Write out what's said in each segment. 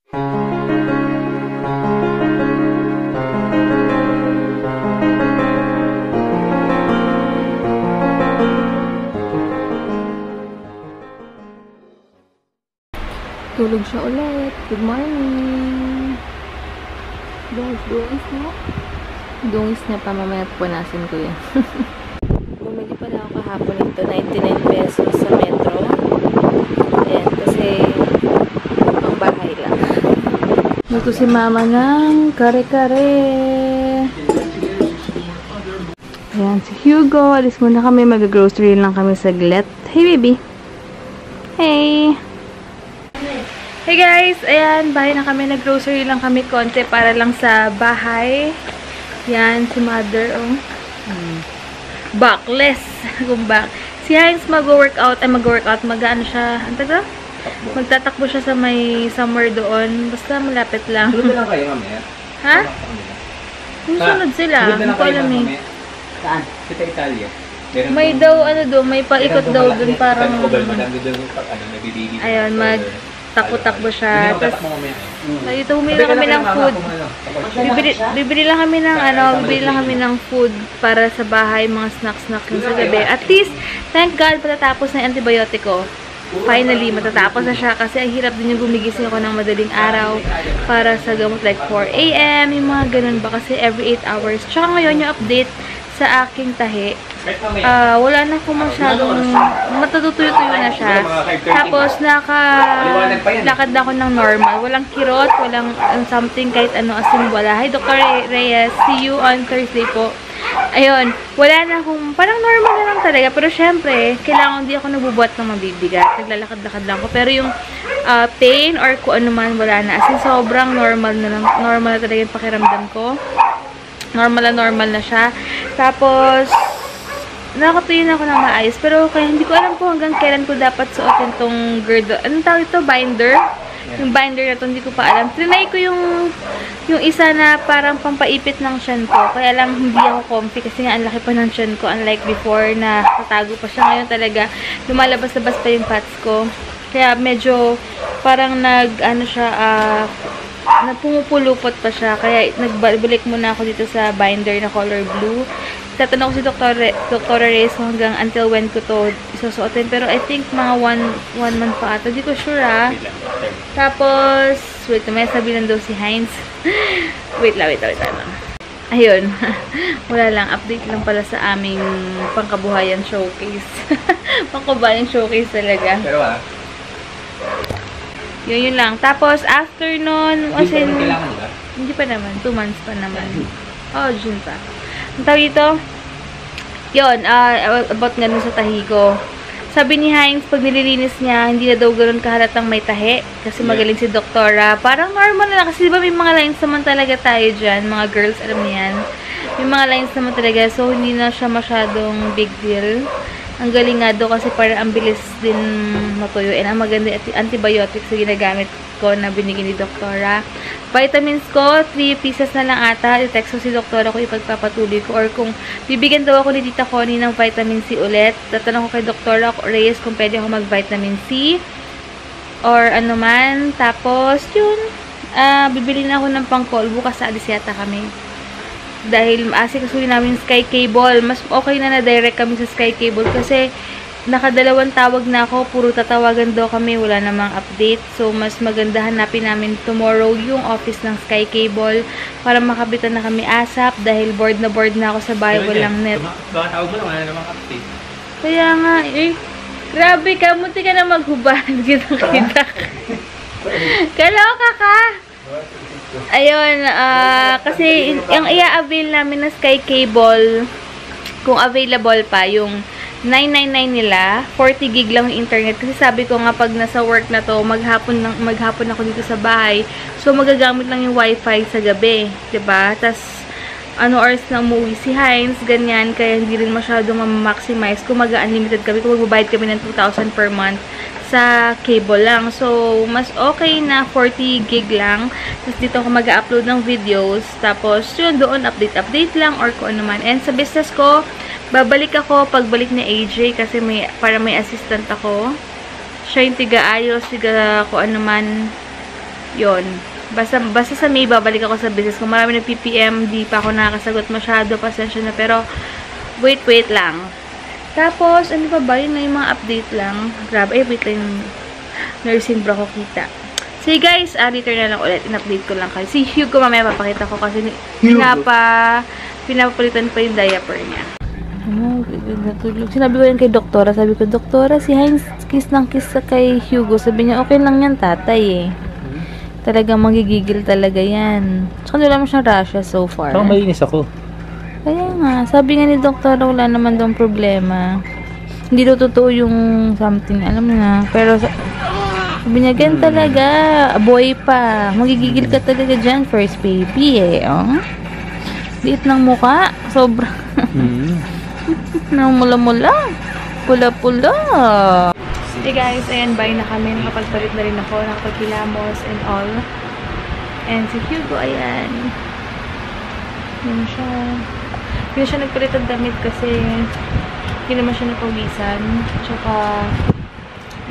Tulog siya ulit. Good morning. Dungis na. Dungis na pa. Mamaya punasin ko yan. Bumili pala ako kahapon ito. 99 pesos sa metro. Ayan. Kasi ang bahay lang. Luto si mama ng kare-kare. Ayan. Si Hugo. Alis muna kami. Mag-grocery lang kami saglit. Hey baby. Hey. Hey guys! Ayan, bahay na kami. Nag-grocery lang kami konti para lang sa bahay. Yan, si mother, oh. Backless. Si Heinz mag-workout, mag-ano siya, ano taga? Magtatakbo siya sa may somewhere doon. Basta malapit lang. Sunod na lang kayo, mamaya. Ha? Yung sunod sila. Hindi ko alam eh. Saan? Kita Italia. May daw, ano doon, may paikot daw doon parang... Ayun, takbo-takbo siya. Tapos, dito bumili lang kami ng food. Bibili lang kami ng food para sa bahay, mga snacks sa gabi. At least, thank God, matatapos na yung antibiotiko. Finally, matatapos na siya kasi ang hirap din yung gumigising ako ng madaling araw para sa gamot like 4 AM, yung mga ganun ba kasi every 8 hours. Tsaka ngayon yung update sa aking tahi. Wala na akong masyadong matutuyo-tuyo na siya. Tapos, lakad na ako ng normal. Walang kirot, walang something, kahit ano, asin wala. Hi, Dr. Reyes. See you on Thursday po. Ayun, wala na akong, parang normal na lang talaga. Pero syempre, kailangan hindi ako nabubuhat ng mabibigat. Naglalakad-lakad lang ako. Pero yung pain or kung ano man, wala na. As in, sobrang normal na talaga yung pakiramdam ko. Normal na siya. Tapos, nakatuyo na ako ng maayos. Pero kaya hindi ko alam po hanggang kailan ko dapat suotin tong girdle. Anong tawag ito? Binder? Yeah. Yung binder na to, hindi ko pa alam. Trinay ko yung isa na parang pampaipit ng tiyan ko. Kaya lang hindi ako comfy kasi nga ang laki pa ng tiyan ko. Unlike before na tatago pa siya. Ngayon talaga, lumalabas-labas pa yung pats ko. Kaya medyo parang pumupulupot pa siya. Kaya nagbalik muna ako dito sa binder na color blue. Tatanong ko si Dr. Reyes hanggang until when ko to isusuotin. Pero I think mga one month pa ata. Hindi ko sure ah. Tapos, wait, may sabihin daw si Heinz. wait lang. Ayun. Wala lang. Update lang pala sa aming pangkabuhayan showcase. Pangkabuhayan showcase talaga. Pero yun lang. Tapos, after nun, hindi pa naman. 2 months pa naman. Oh, June pa. Ang tawag ito? Yun, about nga dun sa tahi ko. Sabi ni Heinz, pag nililinis niya, hindi na daw ganoon kahalatang may tahi. Kasi magaling si doktora. Parang normal na lang. Kasi diba may mga lines naman talaga tayo dyan. Mga girls, alam niyan. May mga lines naman talaga. So, hindi na siya masyadong big deal. Ang galing nga daw kasi para ang bilis din matuyo. And ang maganda antibiotics na ginagamit ko na binigyan ni doktora. Vitamins ko, 3 pieces na lang ata. I-text ko si doktora ko ipagpapatuloy ko. Or kung bibigyan daw ako ni Tita Connie ng vitamin C ulit, tatanong ko kay doktora Reyes kung pwede ako mag-vitamin C. Or ano man. Tapos, yun. Bibili na ako ng pang-call. Bukas alis yata kami. Dahil asikasuhin namin Sky Cable. Mas okay na na-direct kami sa Sky Cable kasi nakadalawang tawag na ako. Puro tatawagan daw kami. Wala namang update. So, mas maganda hanapin namin tomorrow yung office ng Sky Cable para makabitan na kami ASAP dahil bored na ako sa bahay. Walang net. Baka tawag mo na wala namang update. Kaya nga, grabe ka. Munti ka na maghubad. Kita. Kaloka ka. Ayun, kasi yung i-avail namin na Sky Cable, kung available pa, yung 999 nila, 40 gig lang yung internet. Kasi sabi ko nga, pag nasa work na to, maghapon ako dito sa bahay. So, magagamit lang yung wifi sa gabi. Diba? Tas, oras na umuwi si Heinz, ganyan. Kaya hindi rin masyadong ma-maximize. Kung mag-unlimited kami, kung magbabayad kami ng 2,000 per month sa cable lang. So, mas okay na 40 gig lang. Tapos, dito ako mag-upload ng videos. Tapos, yun, doon, update lang or kung ano man. And sa business ko, babalik ako pagbalik ni AJ kasi para may assistant ako. Siya yung tiga-ayos, kung ano man Yon. Basta sa May, babalik ako sa business. Kung marami na PPM, di pa ako nakakasagot masyado. Pasensya na. Pero, wait lang. Tapos, ano pa ba? Yun na yung mga update lang. Grabe. Wait lang. Nursing bro ko kita. Sige guys, later na lang ulit. In-update ko lang kayo. Si Hugo mamaya papakita ko kasi pinapalitan pa yung diaper niya. Natulog. Sinabi ko yan kay doktora. Sabi ko, doktora, si Heinz kiss ng kiss kay Hugo. Sabi niya, okay lang yan tatay eh. Talagang magigigil talaga yan. Tsaka wala mo siyang rasha so far. Saka mainis ako. Kaya nga, sabi nga ni doktora, wala naman daw problema. Hindi daw totoo yung something, alam mo na. Pero sabi niya, ganun talaga. Boy pa. Magigigil ka talaga dyan. First baby eh. Oh. Liit ng muka. Sobra. Namula-mula. Pula-pula. Hey guys, ayan, bye na kami. Nakapagpalit na rin ako. Nakapagkilamos and all. And si Hugo, ayan. Yun siya. Hindi siya nagpalit ang damit kasi hindi naman siya napawisan. Tsaka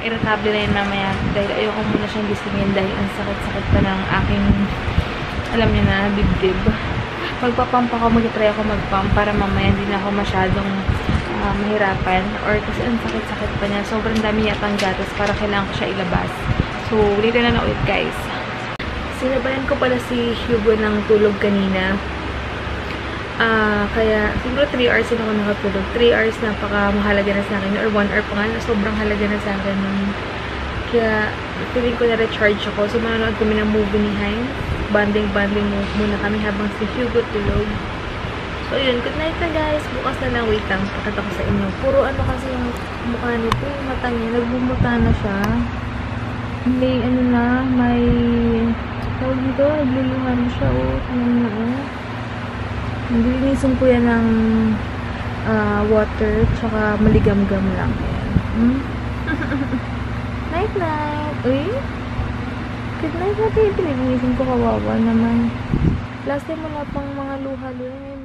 irritable na yun mamaya. Dahil ayoko muna siyang gisingin dahil ang sakit-sakit pa ng aking, alam niyo na, dibdib. Magpapump ako, mag-try ako mag-pump para mamaya hindi na ako masyadong mahirapan. Or kasi ang sakit-sakit pa niya. Sobrang dami yata ang gatas para kailangan ko siya ilabas. So, ulitin na ulit guys. Sinabayan ko pala si Hugo ng tulog kanina. Kaya, siguro 3 hours din ako nakatulog. 3 hours napaka-mahalaga na sa akin. Or 1 hour pa nga, sobrang halaga na sa akin. Kaya, feeling ko na-recharge ako. So, manonood kami ng movie ni Heinz. Banding muna kami habang si Hugo tulog. So, yun. Good night na guys. Bukas na lang. Wait lang. Pakita ko sa inyo. Puro ano kasi yung mukha nito. Yung mata niya. Nagbumuta na siya. May ano na. May tawag dito. Nagluluhan na siya. Tingnan mo Nilinisin ko yan ng water. Tsaka maligam-gam lang. Night-night. Uy. Good night natin. Pinilinisin ko. Kawawa naman. Last time wala pang mga luha-luha.